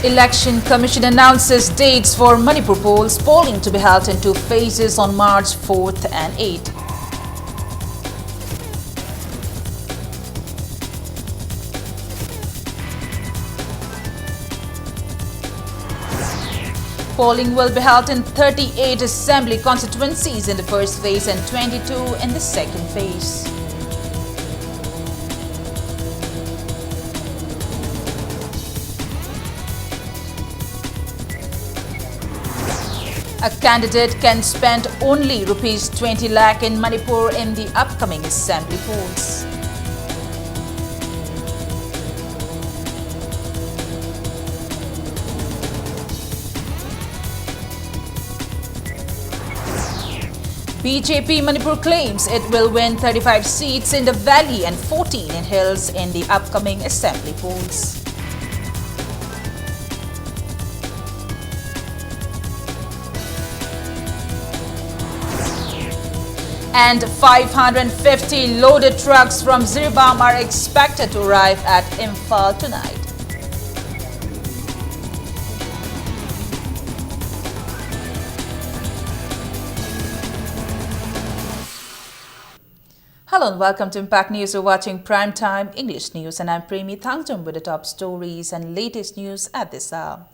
Election Commission announces dates for Manipur polls, polling to be held in 2 phases on March 4th and 8th. Polling will be held in 38 assembly constituencies in the first phase and 22 in the second phase. A candidate can spend only Rs 20 lakh in Manipur in the upcoming assembly polls. BJP Manipur claims it will win 35 seats in the valley and 14 in hills in the upcoming assembly polls. And 550 loaded trucks from Zirbam are expected to arrive at Imphal tonight. Hello and welcome to Impact News. You're watching Primetime English News and I'm Premi Thangcham with the top stories and latest news at this hour.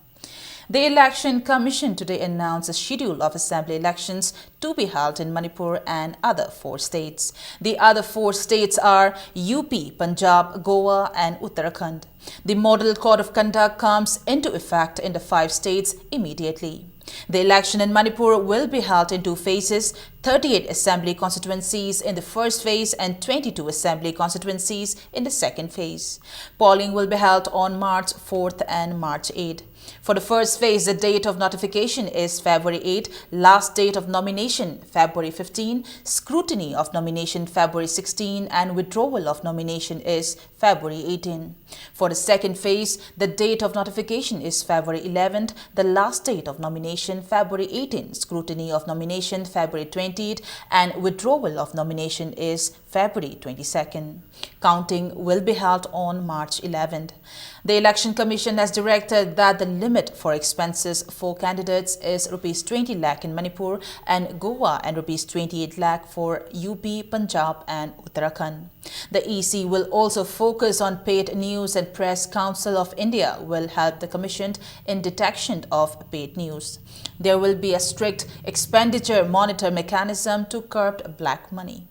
The Election Commission today announced a schedule of assembly elections to be held in Manipur and other 4 states. The other 4 states are UP, Punjab, Goa and Uttarakhand. The Model Code of Conduct comes into effect in the 5 states immediately. The election in Manipur will be held in 2 phases, 38 assembly constituencies in the first phase and 22 assembly constituencies in the second phase. Polling will be held on March 4th and March 8th. For the first phase, the date of notification is February 8, last date of nomination February 15, scrutiny of nomination February 16 and withdrawal of nomination is February 18. For the second phase, the date of notification is February 11th, the last date of nomination February 18, scrutiny of nomination February 20th and withdrawal of nomination is February 22nd. Counting will be held on March 11th. The Election Commission has directed that the limit for expenses for candidates is Rs 20 lakh in Manipur and Goa and Rs 28 lakh for UP, Punjab and Uttarakhand. The EC will also focus on paid news and Press Council of India will help the Commission in detection of paid news. There will be a strict expenditure monitor mechanism to curb black money.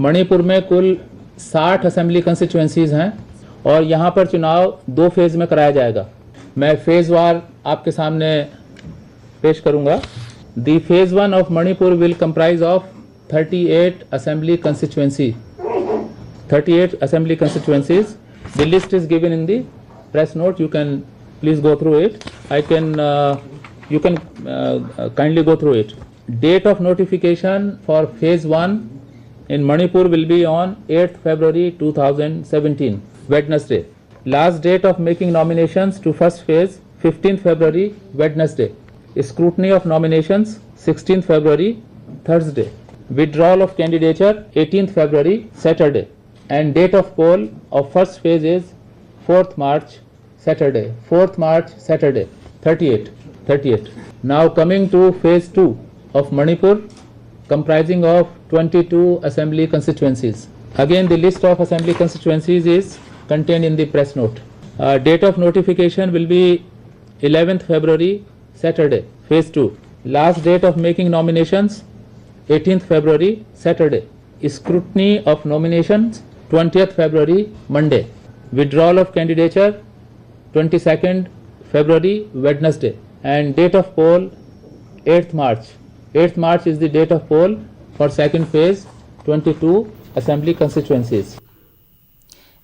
Manipur में कुल 60 assembly constituencies हैं और यहाँ पर चुनाव 2 phase में कराया जाएगा। मैं फेज वार आपके सामने पेश करूँगा। दी phase 1 of Manipur will comprise of 38 assembly constituency 38 assembly constituencies. The list is given in the press note. You can please go through it. You can kindly go through it. Date of notification for phase 1 in Manipur will be on 8th February 2017, Wednesday. Last date of making nominations to first phase, 15th February, Wednesday. Scrutiny of nominations, 16th February, Thursday. Withdrawal of candidature, 18th February, Saturday. And date of poll of first phase is 4th March, Saturday. 4th March, Saturday, 38. Now coming to phase 2 of Manipur, comprising of 22 assembly constituencies. Again, the list of assembly constituencies is contained in the press note. Date of notification will be 11th February, Saturday, phase 2. Last date of making nominations, 18th February, Saturday. Scrutiny of nominations, 20th February, Monday. Withdrawal of candidature, 22nd February, Wednesday. And date of poll, 8th March. 8th March is the date of poll for second phase, 22 assembly constituencies.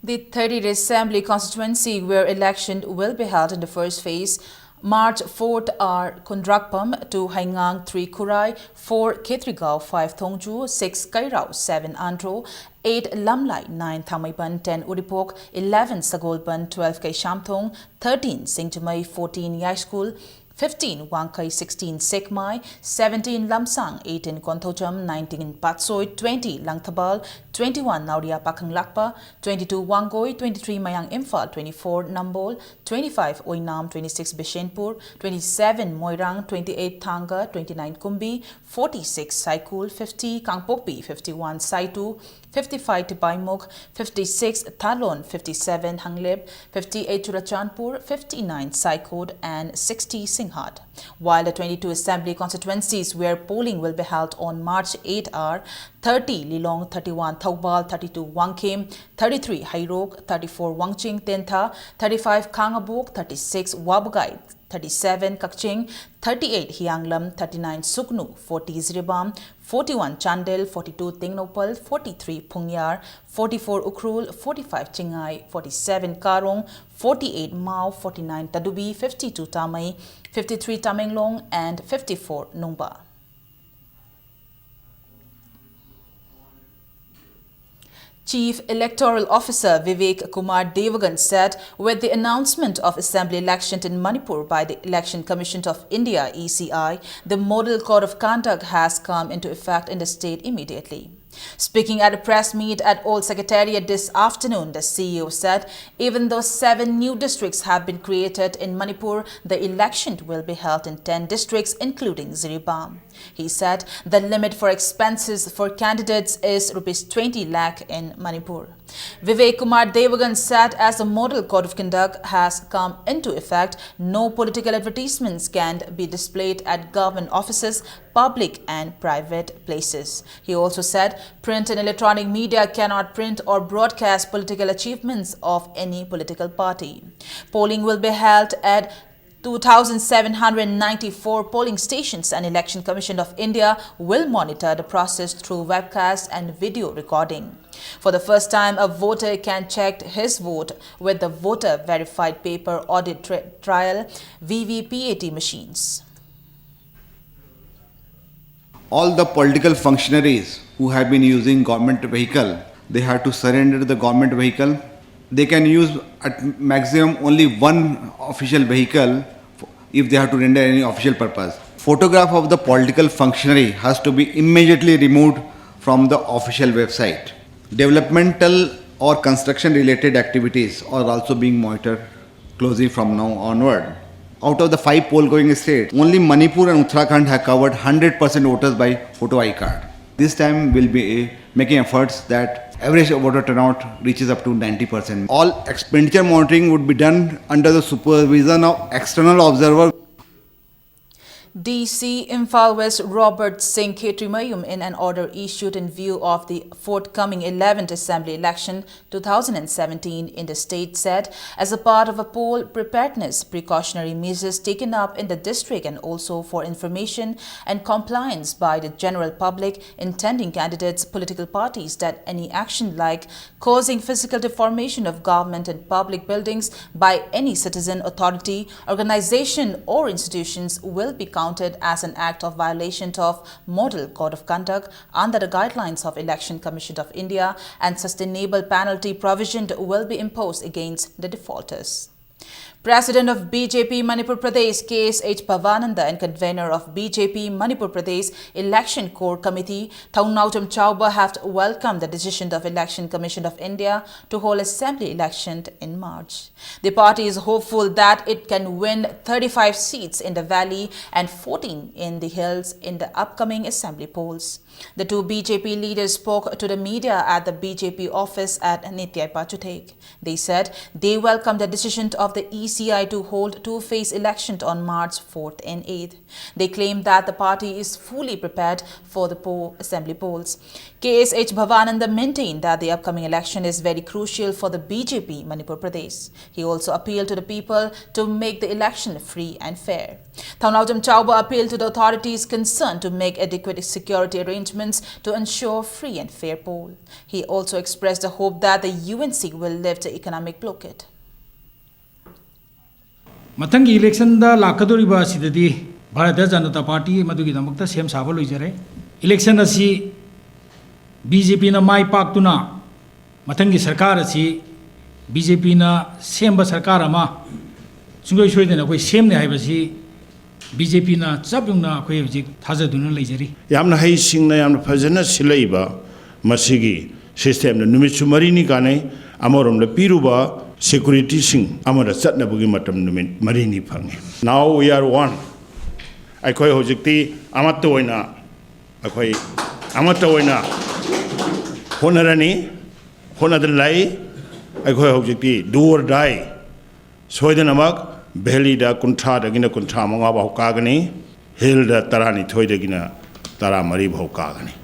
The 30th Assembly constituency where election will be held in the first phase, March 4th are Kundrakpam, 2 Haingang, 3 Kurai, 4 Khetrigao, 5 Thongju, 6 Kairao, 7 Andro, 8 Lamlai, 9 Thamaiban, 10 Uripok, 11 Sagolban, 12 Kaishamthong, 13 Singchamai, 14 Yaishkul, 15 Wangkai, 16 Sekmai, 17 Lamsang, 18 Konthojam, 19 Patsoi, 20 Langthabal, 21 Nauria Pakhang Lakpa, 22 Wangoi, 23 Mayang Imphal, 24 Nambol, 25 Oinam, 26 Bishenpur, 27 Moirang, 28 Thanga, 29 Kumbi, 46 Saikul, 50 Kangpokpi, 51 Saitu, 55 Tibaimok, 56 Thalon, 57 Hangleb, 58 Churachandpur, 59 Saikod and 60 Singhat. While the 22 assembly constituencies where polling will be held on March 8 are 30 Lilong, 31 Thoubal, 32 Wangkhem, 33 Hairok, 34 Wangching Tentha, 35 Khangabok, 36 Wabugai, 37 Kakching, 38 Hianglam, 39 Suknu, 40 Ziribam, 41 Chandel, 42 Tingnopal, 43 Pungyar, 44 Ukrul, 45 Chingai, 47 Karong, 48 Mao, 49 Tadubi, 52 Tamai, 53 Tamenglong and 54 Numba. Chief Electoral Officer Vivek Kumar Devagan said with the announcement of assembly election in Manipur by the Election Commission of India (ECI), the Model Code of Conduct has come into effect in the state immediately. Speaking at a press meet at Old Secretariat this afternoon, the CEO said even though 7 new districts have been created in Manipur, the election will be held in 10 districts including Ziribam. He said the limit for expenses for candidates is ₹20 lakh in Manipur. Vivek Kumar Devagan said as the Model Code of Conduct has come into effect, no political advertisements can be displayed at government offices, public and private places. He also said print and electronic media cannot print or broadcast political achievements of any political party. Polling will be held at 2,794 polling stations and Election Commission of India will monitor the process through webcast and video recording. For the first time, a voter can check his vote with the Voter Verified Paper Audit Trial VVPAT machines. All the political functionaries who have been using government vehicle, they have to surrender the government vehicle. They can use at maximum only one official vehicle if they have to render any official purpose. Photograph of the political functionary has to be immediately removed from the official website. Developmental or construction related activities are also being monitored closely from now onward. Out of the 5 poll going states, only Manipur and Uttarakhand have covered 100% voters by photo ID card. This time we'll be making efforts that average voter turnout reaches up to 90%. All expenditure monitoring would be done under the supervision of external observer. DC Imphal West Robert Singh Khetrimayum in an order issued in view of the forthcoming 11th Assembly election 2017 in the state said as a part of a poll preparedness precautionary measures taken up in the district and also for information and compliance by the general public intending candidates political parties that any action like causing physical deformation of government and public buildings by any citizen authority organization or institutions will be counted as an act of violation of Model Code of Conduct under the guidelines of Election Commission of India and sustainable penalty provision will be imposed against the defaulters. President of BJP Manipur Pradesh KSH Bhavananda and convener of BJP Manipur Pradesh Election Core Committee Thongnautam Chauba have welcomed the decision of Election Commission of India to hold assembly election in March. The party is hopeful that it can win 35 seats in the valley and 14 in the hills in the upcoming assembly polls. The 2 BJP leaders spoke to the media at the BJP office at Nityai Pachutek. They said they welcome the decision of the ECI to hold 2-phase election on March 4th and 8th. They claim that the party is fully prepared for the assembly polls. KSH Bhavananda maintained that the upcoming election is very crucial for the BJP Manipur Pradesh. He also appealed to the people to make the election free and fair. Thongnautam Chauba appealed to the authorities concerned to make adequate security arrangements to ensure free and fair poll. He also expressed the hope that the UNC will lift the economic blockade. Matangi election da lakadoriba asidadi Bharatiya Janata Party madugidamukta sem saba loijare. Election asi BJP na mai paktuna matangi sarkar asi BJP na semba sarkar ama sungoi soidena koi semne haibasi BJPꯅ ꯆꯞ ꯌꯨꯡꯅ ꯑꯩꯈꯣꯏ ꯍꯧꯖꯤꯛ ꯊꯥꯖꯗꯨꯅ ꯂꯩꯖꯔꯤ ꯌꯥꯝꯅ ꯍꯩꯁꯤꯡꯅ ꯌꯥꯝꯅ ꯐꯖꯅ ꯁꯤꯜꯂꯛꯏꯕ ꯃꯁꯤꯒꯤ ꯁꯤꯁꯇꯦꯝꯗ ꯅꯨꯃꯤꯠꯁꯨ ꯃꯔꯤꯅꯤ ꯀꯥꯟꯅꯩ ꯑꯃꯔꯣꯝꯗ ꯄꯤꯔꯨꯕ ꯁꯦꯀꯨꯔꯤꯇꯤꯁꯤꯡ ꯑꯃꯗ ꯆꯠꯅꯕꯒꯤ ꯃꯇꯝ ꯅꯨꯃꯤꯠ ꯃꯔꯤꯅꯤ ꯐꯪꯉꯤ Now we are one ꯑꯩꯈꯣꯏ ꯍꯧꯖꯤꯛꯇꯤ ꯑꯃꯠꯇ ꯑꯣꯏꯅ ꯑꯩꯈꯣꯏ ꯑꯃꯠꯇ ꯑꯣꯏꯅ ꯍꯣꯠꯅꯔꯅꯤ ꯍꯣꯠꯅꯗꯅ ꯂꯩ ꯑꯩꯈꯣꯏ ꯍꯧꯖꯤꯛꯇꯤ do or die ꯁꯣꯏꯗꯅꯃꯛ ꯚꯦꯂꯤꯗ 30ꯗꯒꯤꯅ 35 ꯐꯥꯎ ꯀꯥꯒꯅꯤ ꯍꯤꯜꯗ 12ꯗꯒꯤꯅ 13 ꯐꯥꯎ ꯀꯥꯒꯅꯤ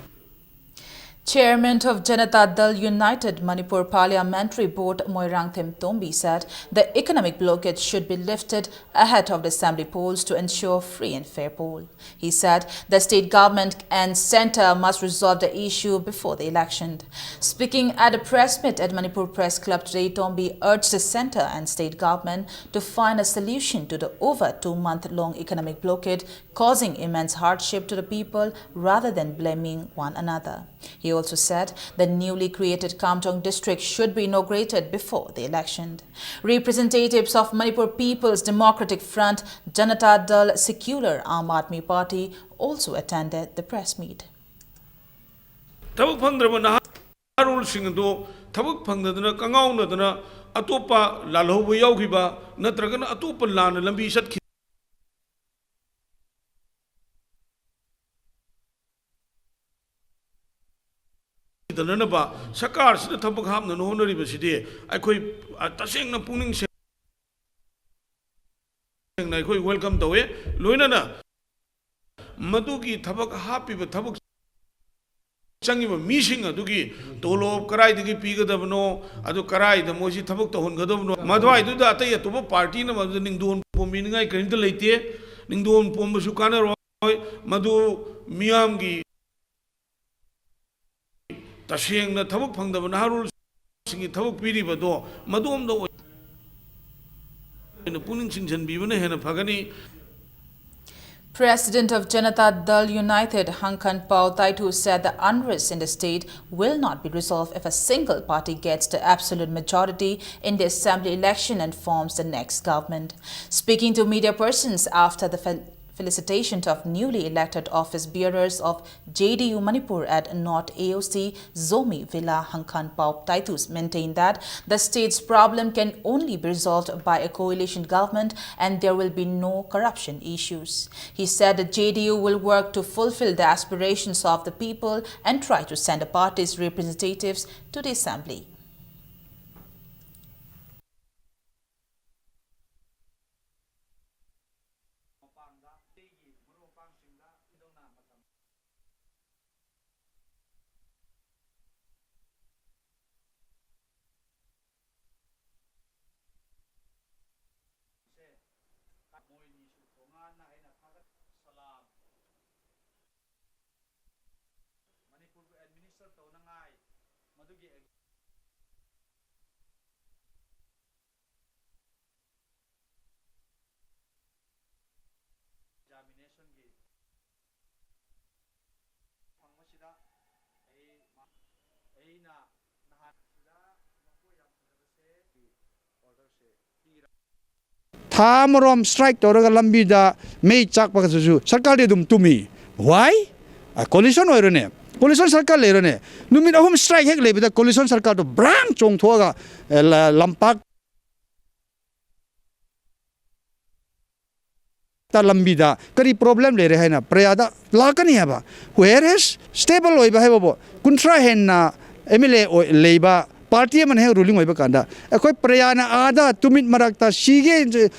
Chairman of Janata Dal United Manipur Parliamentary Board Moirangthem Tombi said the economic blockade should be lifted ahead of the assembly polls to ensure free and fair poll. He said the state government and centre must resolve the issue before the election. Speaking at a press meet at Manipur Press Club today, Tombi urged the centre and state government to find a solution to the over 2-month-long economic blockade causing immense hardship to the people rather than blaming one another. He also said the newly created Kamtong district should be inaugurated before the election. Representatives of Manipur People's Democratic Front, Janata Dal Secular Aam Aadmi Party also attended the press meet. Tabuk phangdraba naharul singdo tabuk phangdadana kangaunadana atopa lalhobu yaugiba natragana atopa lana lambi sat Nanaba, Sakar, the Tabakam, and Honorary City, I could touching the Puning saying, I could welcome the way, Luinana Maduki, Tabak happy with Tabak Sangiva, Mishing a Duki, Tolo, Karai, the Gipiga of no, Adu Karai, the Moshi Tabak, the Hongadov, Madwai, do that, I to a party, and was the Ningdon Pomining, I can delay, Ningdon Pombasukana, Madu Miamgi. Tashing the Tabuk Pang the Naharul singing Tabuk Piri Bado, Madum the in the Puning Sing and Bivana and Pagani. President of Janata Dal United, Hankan Pao Taitu, said the unrest in the state will not be resolved if a single party gets the absolute majority in the assembly election and forms the next government. Speaking to media persons after the felicitations of newly elected office bearers of JDU Manipur at North AOC Zomi Villa, Hankan Pao Taitus maintained that the state's problem can only be resolved by a coalition government and there will be no corruption issues. He said the JDU will work to fulfill the aspirations of the people and try to send the party's representatives to the assembly. Tamarom strike to Lambida may chak Pakasu, Sakadum to me. Why? A collision or a collision circle lerone. Numina home strike heavily with a collision circle to Bram Chong Toga Lampak Lambida, Kari problem le Rehena, Preada, Lakaniaba. Whereas stable Oibahabo, Kuntrahena, Emile or Labor. Party man hai ruling hoiba kanda akoi prayana ada tumit marakta sige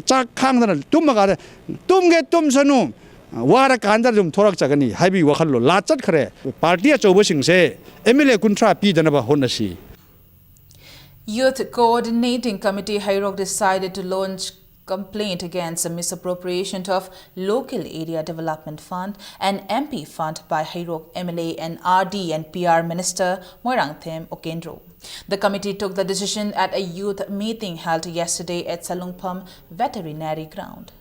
chak khangdana tumaga tumge tum sanu wara kanda dum thorak chagani haibi wakhallo lachat khare party achobo singse MLA kuntra pi danaba honasi. Youth Coordinating Committee Hairok decided to launch complaint against the misappropriation of Local Area Development Fund and MP Fund by Hairok MLA and RD and PR Minister Moirangthem Okendro. The committee took the decision at a youth meeting held yesterday at Salungpam Veterinary Ground.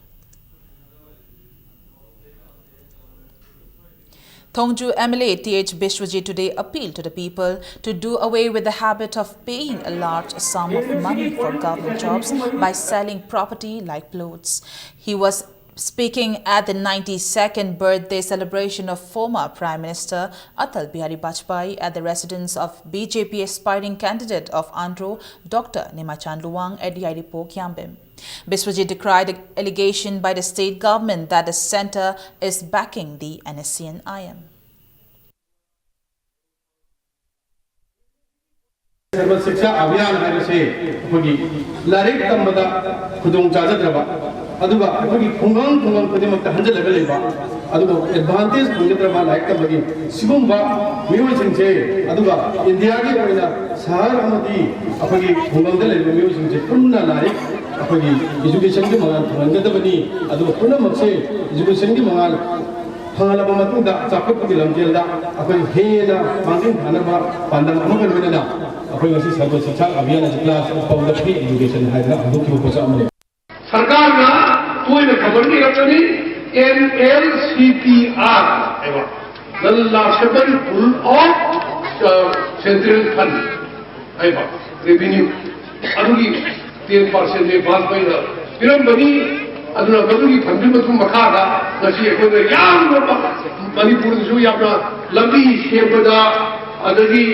Thongju MLA TH Bishwajit today appealed to the people to do away with the habit of paying a large sum of money for government jobs by selling property like clothes. He was Speaking at the 92nd birthday celebration of former Prime Minister Atal Bihari Vajpayee at the residence of BJP aspiring candidate of Andhra, Dr. Nimachan Luwang at Yaidipo Kyambim. Biswajit decried the allegation by the state government that the centre is backing the NSCN-IM. सर्व शिक्षा अभियान है से अखोगी लारिक तंबदा खुदों चाजद्रबा अदुगा अखोगी खुंगंग खुंगंग खुदिमक हंजलग लेबा अदुगा advantage खुंजद्रबा like तंबगी सिगुंबा मियोसिंचे अदुगा India की ओइना शहर अमदी अखोगी खुंगंग दे लेबा मियोसिंचे पुन्ना लारिक अखोगी education की मंगाल खुंगंगदबनी अदुगा पुन्ना मक्से education की मंगाल फंगलबा मतुंदा चापकपगी लमजेलदा अखोगी हेना मांगिन थानबा पांदम अमगन वेना अखोई ngasi सर्व शिक्षा अभियान क्लास पाउंड फ्री एजुकेशन हाइना अदुकी पोसा अमले सरकार ना तोय ने खबर नहीं रखनी NLCPR एवा the largest pool of central fund एवा revenue अदुकी 10% में बात पे ना फिर बनी अदुना अदुकी फंड में तुम मखादा ngasi अखोई याम मणिपुर जो यापना लंबी शेपदा अदगी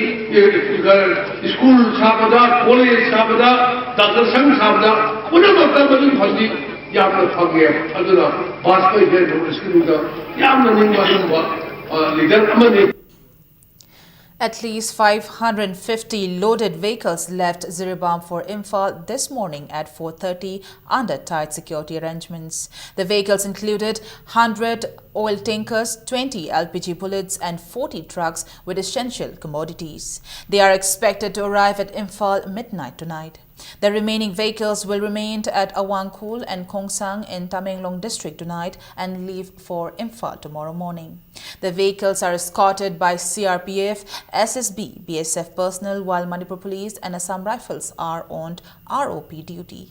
स्कूल साबदा कॉलेज साबदा डॉक्टर संघ साबदा उन्हें मतलब बनी फंडी यामना फंगे अदुना वाजपेयी के स्कूल का यामना निम्बा लीडर अमने. At least 550 loaded vehicles left Ziribam for Imphal this morning at 4:30 under tight security arrangements. The vehicles included 100 oil tankers, 20 LPG bullets and 40 trucks with essential commodities. They are expected to arrive at Imphal midnight tonight. The remaining vehicles will remain at Awangkhul and Khongsang in Tamenglong district tonight and leave for Imphal tomorrow morning. The vehicles are escorted by CRPF, SSB, BSF personnel while Manipur Police and Assam Rifles are on ROP duty.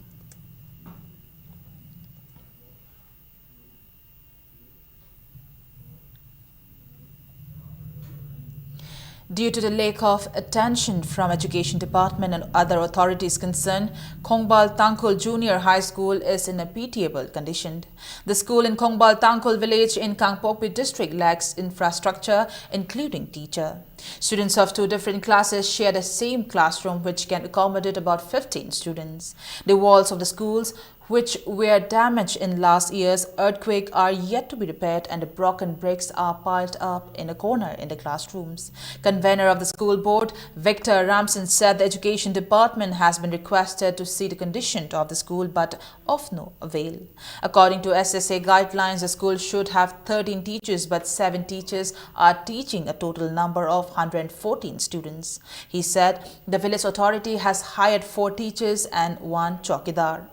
Due to the lack of attention from Education Department and other authorities concerned, Khongbal Tangkhul Junior High School is in a pitiable condition. The school in Khongbal Tangkhul village in Kangpokpi district lacks infrastructure, including teacher. Students of two different classes share the same classroom which can accommodate about 15 students. The walls of the schools, which were damaged in last year's earthquake, are yet to be repaired and the broken bricks are piled up in a corner in the classrooms. Convener of the school board, Victor Ramson, said the Education Department has been requested to see the condition of the school but of no avail. According to SSA guidelines, the school should have 13 teachers but 7 teachers are teaching a total number of 114 students. He said the village authority has hired 4 teachers and 1 chowkidar.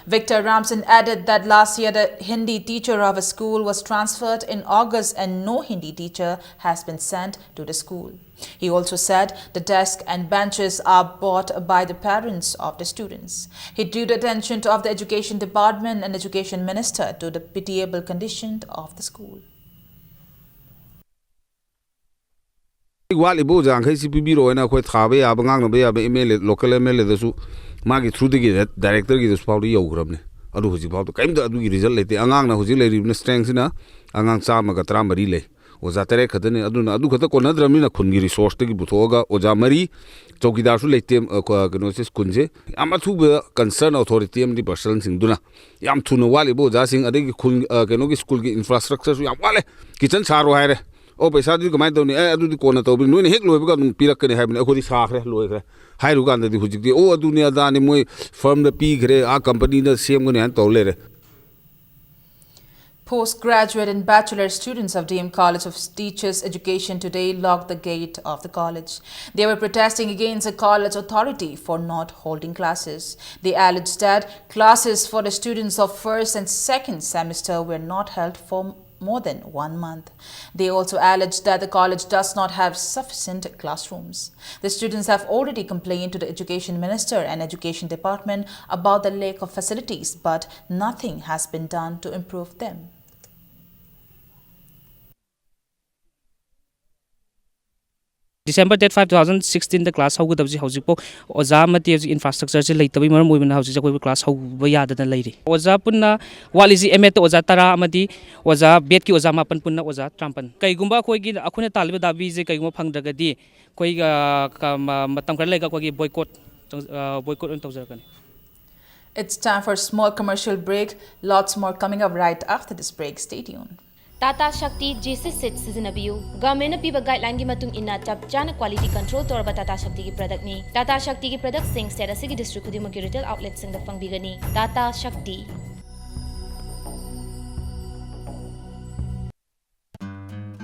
Victor Ramson added that last year the Hindi teacher of a school was transferred in August and no Hindi teacher has been sent to the school. He also said the desk and benches are bought by the parents of the students. He drew the attention of the Education Department and Education Minister to the pitiable condition of the school. Wali Boja and KCPB and a quite Habe, Abang, email, local ML, the Maggie through the director is probably Yogramne. Adu was about to come to the result. The Angana was in strength in a Angang Samagatramba relay. Was at a Katane Aduna Dukata Konadramina Kungi resource to Butoga, Ojamari, Tokidasu Latim, Gnosis Kunze, Amatu concern authority and the persons in Duna. Yam Tuna Wali Boja sing a Kanogi school infrastructure, Yamwale, kitchen Saro. O pesado que mais do adu de kona to no hek lo ga pira kane ha ko di sa khre lo khre hai ru ga de hujik di o dunia da ni moi firm the p khre a company da same ne to le re. Postgraduate and bachelor students of DM College of Teachers Education today locked the gate of the college. They were protesting against the college authority for not holding classes. They alleged that classes for the students of first and second semester were not held for more than 1 month. They also alleged that the college does not have sufficient classrooms. The students have already complained to the Education Minister and Education Department about the lack of facilities, but nothing has been done to improve them. December date 5 2016 the class how good of the house po oza mati infrastructure se late tabi maram moibna house jakoi class how ba yada na leiri oza punna waliji emet oza tara amadi oza bet ki oza mapan punna oza trampan kai gumba khoi gi akhune talib dabi je kai gumba phangdagadi koi matam kar lega koi boycott on tawjarakani. It's time for a small commercial break. Lots more coming up right after this break. Stay tuned. Tata Shakti J6 Sizinabiu. Government piba guideline gi matung inna chap chana quality control torba Tata Shakti ki product ni. Tata Shakti ki product sing state asigi district khudi maki retail outlet sing da pangbigani. Tata Shakti.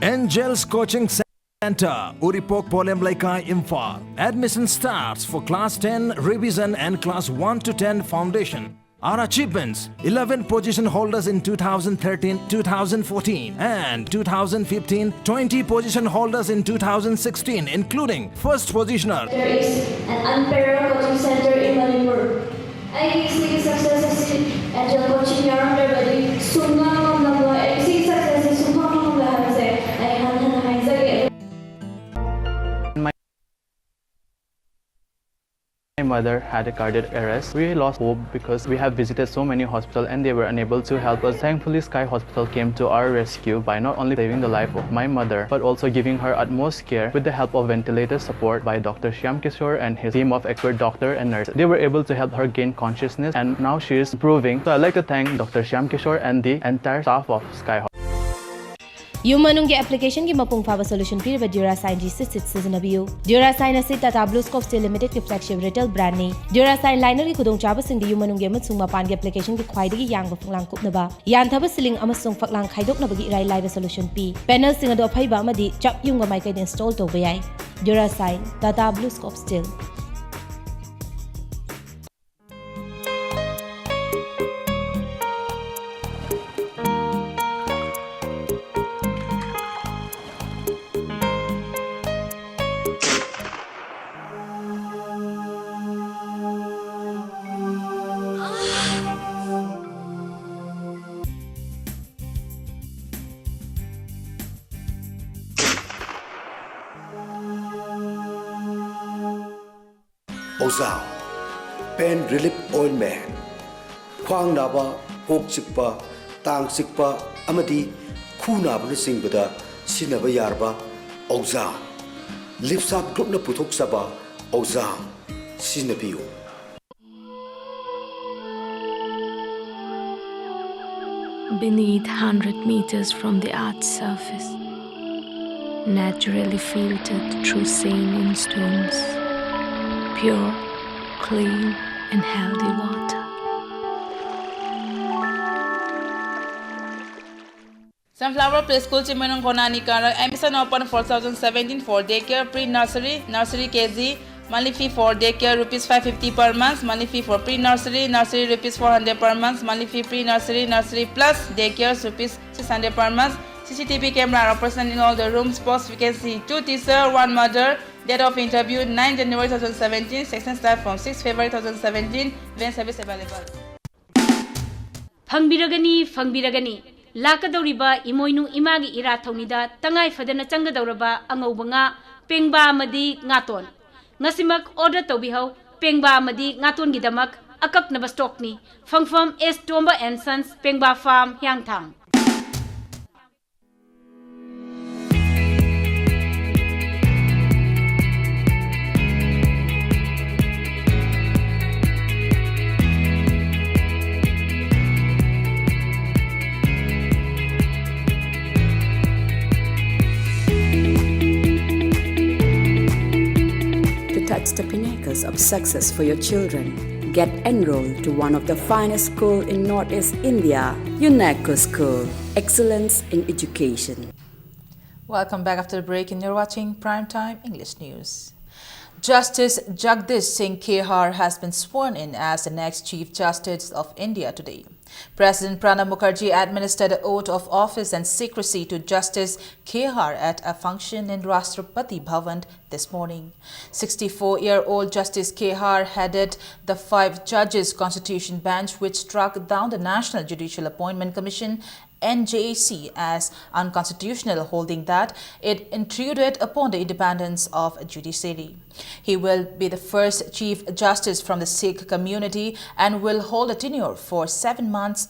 Angels Coaching Center, Uripok Polem Imphal. Admission starts for Class 10 Revision and Class 1 to 10 Foundation. Our achievements: 11 position holders in 2013, 2014 and 2015, 20 position holders in 2016, including first positioner. There is an unparalleled coaching center in Manipur. I see successes in Angel Coaching Yarn Badi, Sunga Namla, I see successes in Sunga Namla, I My mother had a cardiac arrest. We lost hope because we have visited so many hospitals and they were unable to help us. Thankfully, Sky Hospital came to our rescue by not only saving the life of my mother, but also giving her utmost care with the help of ventilator support by Dr. Shyam Kishore and his team of expert doctor and nurses. They were able to help her gain consciousness and now she is improving. So I'd like to thank Dr. Shyam Kishore and the entire staff of Sky Hospital. Yumanungi application ki mapung faba solution piriba Durasign G6 sizinabiu. Durasign asi Tata BlueScope Steel Limited ki flagship retail brand ni. Durasign liner ki khudong chaba sing di yumanungi amasung mapan ki application ki khwaidagi yangba phanglang kupnaba. Yanthaba siling amasung phaklang khaidoknaba gi irai laiba solution pi. Panel sing ado phaiba amadi chap yungba mai kai install toba yai. Durasign Tata BlueScope Steel. Oza Pain Relief Ointment Khwang naba, kok chikpa, tang chikpa amadi khu naba na singbada sinaba yarba Oza Lipsap group na puthok saba Oza sinabiyo. Beneath 100 meters from the Earth's surface, naturally filtered through saline stones, pure, clean and healthy water. Sunflower Play School Chimanong Konani Kara admission open for 2017 for daycare, pre-nursery, nursery KG, monthly fee for daycare rupees 550 per month, monthly fee for pre-nursery, nursery rupees 400 per month, monthly fee pre-nursery, nursery plus daycare rupees 600 per month. CCTV camera operation in all the rooms. Post vacancy 2 teacher, 1 mother. Date of interview 9 January 2017. Section start from 6 February 2017. Van service available. Fangbiragani. Lakadoriba imoinu imagi ira thaunida tangai fadana changadoraba angauba nga pengba amadi ngaton. Ngasimak order tobihau pengba amadi ngaton gidamak akapnaba stock ni. Fangfam S Tomba and Sons Pengba Farm Hyangthang. Touch the pinnacles of success for your children. Get enrolled to one of the finest schools in Northeast India, UNESCO School. Excellence in education. Welcome back after the break and you're watching Primetime English News. Justice Jagdish Singh Kehar has been sworn in as the next Chief Justice of India today. President Pranab Mukherjee administered an oath of office and secrecy to Justice Kehar at a function in Rashtrapati Bhavan this morning. 64-year-old Justice Kehar headed the 5 judges Constitution Bench which struck down the National Judicial Appointment Commission NJC as unconstitutional, holding that it intruded upon the independence of judiciary. He will be the first Chief Justice from the Sikh community and will hold a tenure for 7 months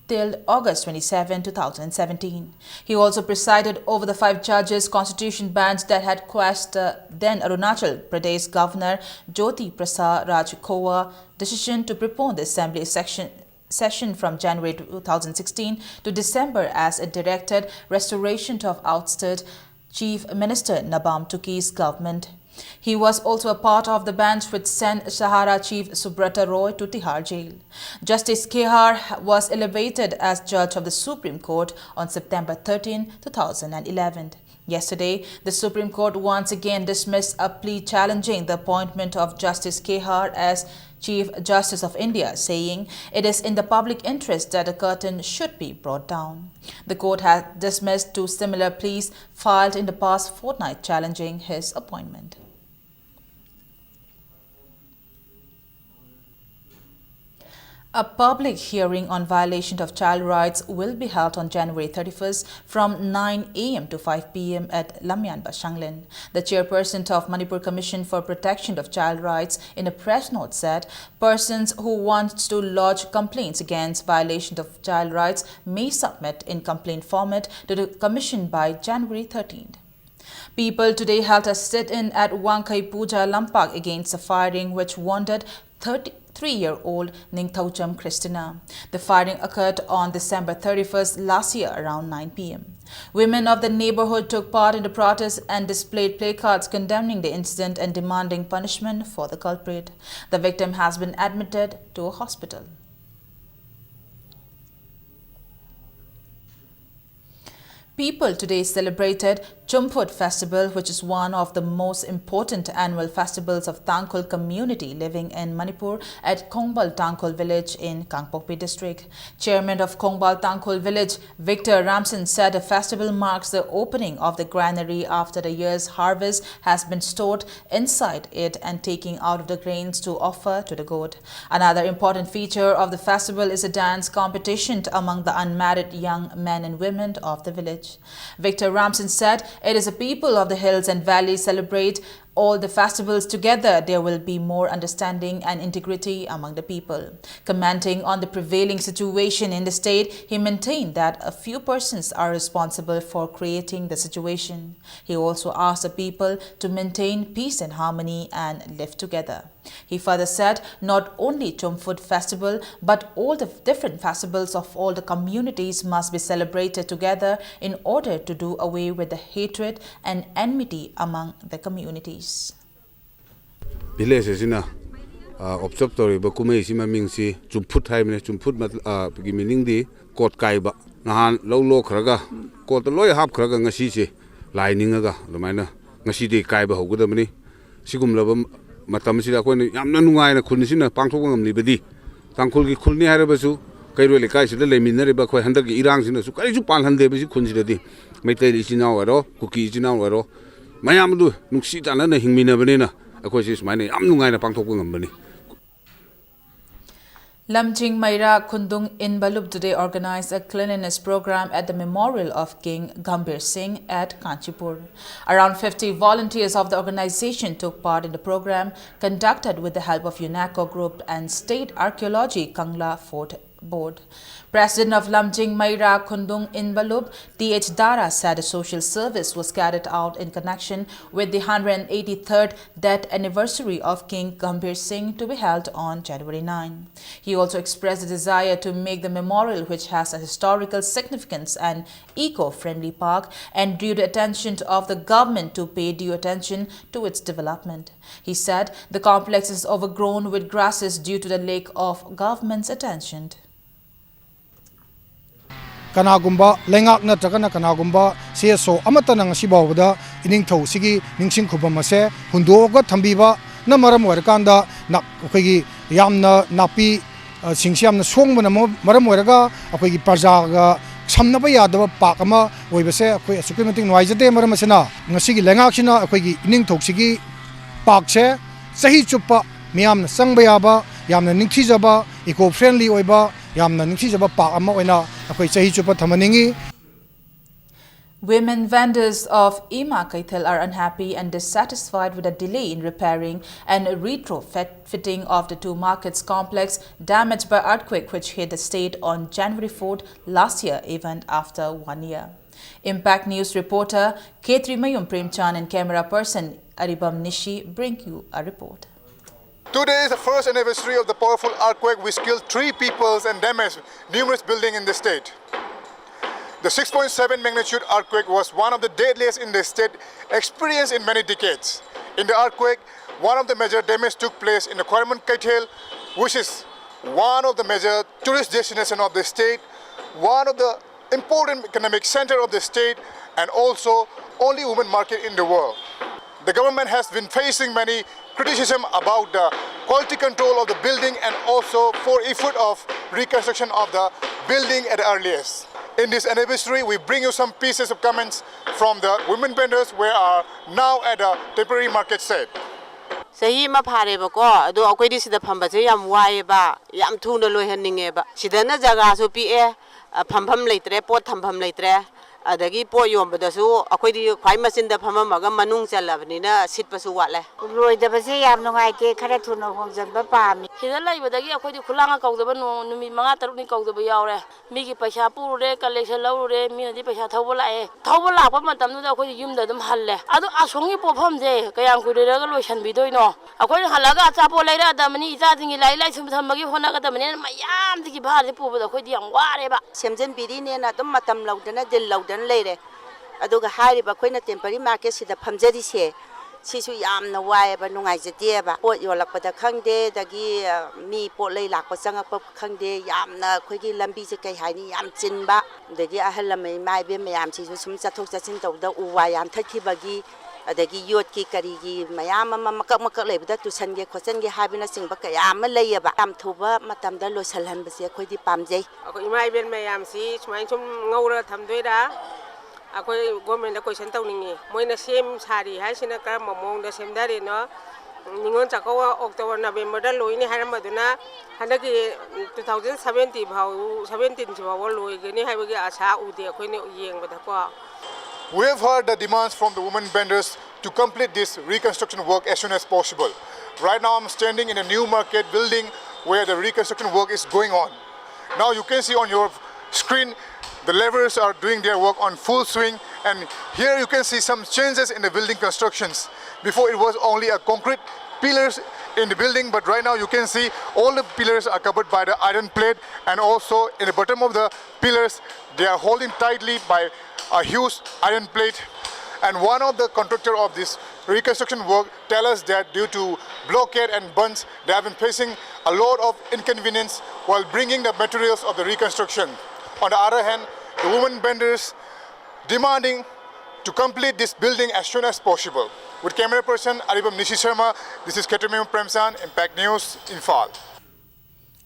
till August 27, 2017. He also presided over the 5 judges' constitution bench that had quashed then Arunachal Pradesh Governor Jyoti Prasad Rajkhowa's decision to prepone the Assembly session from January 2016 to December as it directed restoration of ousted Chief Minister Nabam Tuki's government. He was also a part of the bench which sent Sahara Chief Subrata Roy to Tihar jail. Justice Kehar was elevated as judge of the Supreme Court on September 13, 2011. Yesterday, the Supreme Court once again dismissed a plea challenging the appointment of Justice Kehar as Chief Justice of India, saying it is in the public interest that the curtain should be brought down. The court has dismissed 2 similar pleas filed in the past fortnight challenging his appointment. A public hearing on violation of child rights will be held on January 31st from 9 a.m. to 5 p.m. at Lamyanba, Shanglin. The chairperson of Manipur Commission for Protection of Child Rights in a press note said persons who want to lodge complaints against violation of child rights may submit in complaint format to the Commission by January 13th. People today held a sit-in at Wangkai Puja Lampak against the firing which wounded 3-year-old Ningthaucham Christina. The firing occurred on December 31st last year around 9 p.m. Women of the neighborhood took part in the protest and displayed placards condemning the incident and demanding punishment for the culprit. The victim has been admitted to a hospital. People today celebrated Chumput Festival, which is one of the most important annual festivals of Tangkhul community living in Manipur at Kongbal Tangkhul village in Kangpokpi district. Chairman of Kongbal Tangkhul village, Victor Ramson, said the festival marks the opening of the granary after the year's harvest has been stored inside it and taking out of the grains to offer to the god. Another important feature of the festival is a dance competition among the unmarried young men and women of the village. Victor Ramson said it is a people of the hills and valleys celebrate all the festivals together. There will be more understanding and integrity among the people. Commenting on the prevailing situation in the state, he maintained that a few persons are responsible for creating the situation. He also asked the people to maintain peace and harmony and live together. He further said not only Chumput Festival but all the different festivals of all the communities must be celebrated together in order to do away with the hatred and enmity among the communities. Village isina observe tori ba kumei sima mingsi Chumput haimne Chumput gi meaning di kot kaiba nahan lo khraga kot loi hap khraga ngasi se laininga lumaina ngasi di kaiba hogodamani sigum laba matam sida ko yamna nungai na khunisina pangthok ngamni bedi tangkhul gi khulni harabasu kairo lekai sida leminare ba khoi handagi irang sina su kari su palhande besi khunsidadi meitai isina waro kuki isina waro mayam du nuksi tana na hingmina banena akhoi sis maine yam nungai na pangthok ngambani. Lamjing Maira Khundung Inbalub today organized a cleanliness program at the memorial of King Gambhir Singh at Kanchipur. Around 50 volunteers of the organization took part in the program conducted with the help of UNESCO Group and State Archaeology Kangla Fort Board. President of Lamjing Maira Khundung Inbalub, D.H. Dara, said a social service was carried out in connection with the 183rd death anniversary of King Gambhir Singh to be held on January 9. He also expressed a desire to make the memorial, which has a historical significance and eco-friendly park, and drew the attention of the government to pay due attention to its development. He said the complex is overgrown with grasses due to the lack of government's attention. Kanagumba lengak na takana kanagumba CSO amata nang sibawda ining thau sigi ningsing khubamase hundoga thambiba na maram warkanda na akhigi yamna napi singsiamna songmana maram waraga akhigi parjaga samnaba yadaba pakama oibase akhoi asukimating noijate maram asena ngasigi lengak sina akhigi ining thau sigi pakse sahi chupa miyamna sangba yaba yamna ningthijaba eco friendly oiba ꯌꯥꯝꯅ ꯅꯤꯡꯊꯤꯖꯕ ꯄꯥꯛ ꯑꯃ ꯑꯣꯏꯅ ꯑꯩꯈꯣꯏ ꯆꯍꯤ ꯆꯨꯞꯄ ꯊꯝꯍꯟꯅꯤꯡꯉꯤ. Women vendors of Ima Kaithal are unhappy and dissatisfied with a delay in repairing and retrofitting of the two markets complex damaged by earthquake which hit the state on January 4th last year, even after 1 year. Impact News reporter K3 Mayum Premchan and camera person Aribam Nishi bring you a report. Today is the first anniversary of the powerful earthquake which killed 3 people and damaged numerous buildings in the state. The 6.7 magnitude earthquake was one of the deadliest in the state, experienced in many decades. In the earthquake, one of the major damage took place in the Kuarman Kaithal, which is one of the major tourist destinations of the state, one of the important economic center of the state, and also only women market in the world. The government has been facing many criticism about the quality control of the building and also for effort of reconstruction of the building at the earliest. In this anniversary, we bring you some pieces of comments from the women vendors who are now at a temporary market set. Sahi ma phare ba ko ado akoi di sida phamba je yam wae ba yam thuna loi hanninge ba sida na jaga so pi e phambam leitre pot thambam leitre adagi po yombadasu akoi di khwai machine da phamaga manung chalabnina sitpasu wale loi da base yam nungai ke khara thuna hongjan ba pami sida laibadagi akoi di khulanga kaudaba numi manga taruk ni kaudaba yaure mi gi paisa purure collection laure mi na di paisa thawba la pa matam nu da akoi yum da dum halle adu asongi pofam je kayang kuidera ga loisan bidoino akoi halaga achapo leira da mani ija jingi lai sum thambagi hona ga da mani mayam digi bhar de puba da akoi di yang ware ba semjen biri ne na dum matam laudana dil laudan leire aduga hari ba koina temporary market sida phamjari se sisu yamna wae ba nungai jete ba pot yolakpada khangde dagi mi pot lei lakpa changakpa khangde yamna khoigi lambi je kai haini yam chinba dagi ahalamai mai be mayam sisu sum chathok chachin tawda uwa yam thakibagi adagi yot ki kari gi mayam makak leibda tusan ge khochen ge habina singba kayam leiba am thuba matamda losalhan base khoidi pamjai ako imai ben mayam si sumai sum ngaura thamdoida akoi government da question tawningi moina sem sari haisina kar mamong da sem dare no ningon chakawa October November da loini haramaduna handaki 2017 bhau 17 bhau loi gani haibagi asa ude akoi ne yengbada ko. We have heard the demands from the women vendors to complete this reconstruction work as soon as possible. Right now I'm standing in a new market building where the reconstruction work is going on. Now you can see on your screen the laborers are doing their work on full swing, and here you can see some changes in the building constructions. Before it was only a concrete pillars in the building, but right now you can see all the pillars are covered by the iron plate, and also in the bottom of the pillars they are holding tightly by a huge iron plate. And one of the contractor of this reconstruction work tell us that due to blockade and bunds they have been facing a lot of inconvenience while bringing the materials of the reconstruction. On the other hand, the women vendors demanding to complete this building as soon as possible. With camera person Aribam Nishi Sharma, this is K3 Mayum Premchan, Impact News, Imphal.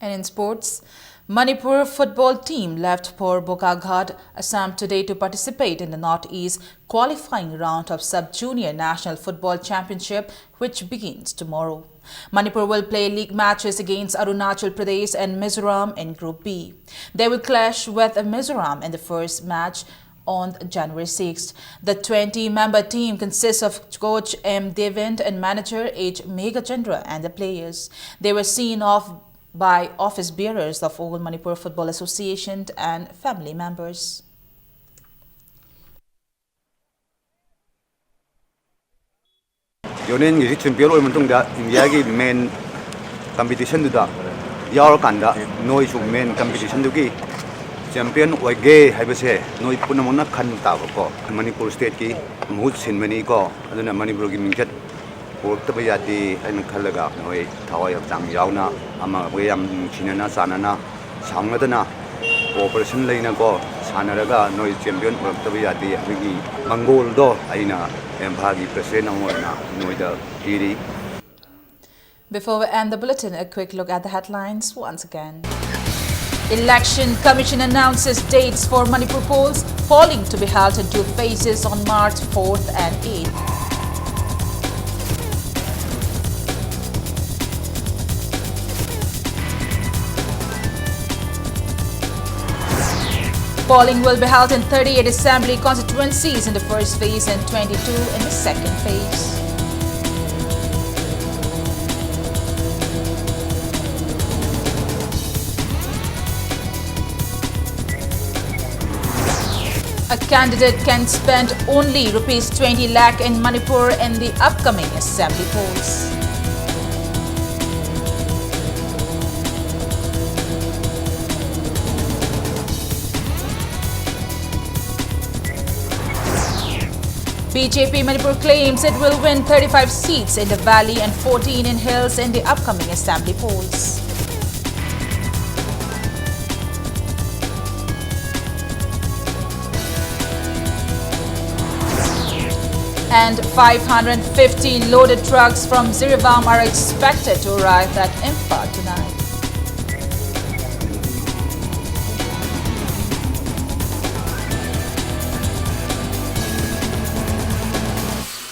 And in sports, Manipur football team left for Bokaghat, Assam today to participate in the Northeast qualifying round of Sub-Junior National Football Championship, which begins tomorrow. Manipur will play league matches against Arunachal Pradesh and Mizoram in Group B. They will clash with Mizoram in the first match on January 6th. The 20-member team consists of coach M. Devend and manager H. Meghachandra and the players. They were seen off by office bearers of all Manipur Football Association and family members. Yonin gi champion oi mantung da India gi main competition du da yaur kan da noi su main competition du gi champion oi ge haibase noi punamona khan ta ko Manipur state ki muhut sin mani ko aduna Manipur gi mingchat porta ba yati ain khalaga noi thawai jam yauna ama yam chinana sanana sangladana cooperation leina ko sanaraga noi champion porta ba yati gi mangol do aina empagi president amona noi da kiri. Before we end the bulletin, a quick look at the headlines once again. Election Commission announces dates for Manipur polls, polling to be held in 2 phases on March 4th and 8th. Polling will be held in 38 assembly constituencies in the first phase and 22 in the second phase. A candidate can spend only rupees 20 lakh in Manipur in the upcoming assembly polls. BJP Manipur claims it will win 35 seats in the valley and 14 in hills in the upcoming assembly polls. And 550 loaded trucks from Ziribam are expected to arrive at Imphal tonight.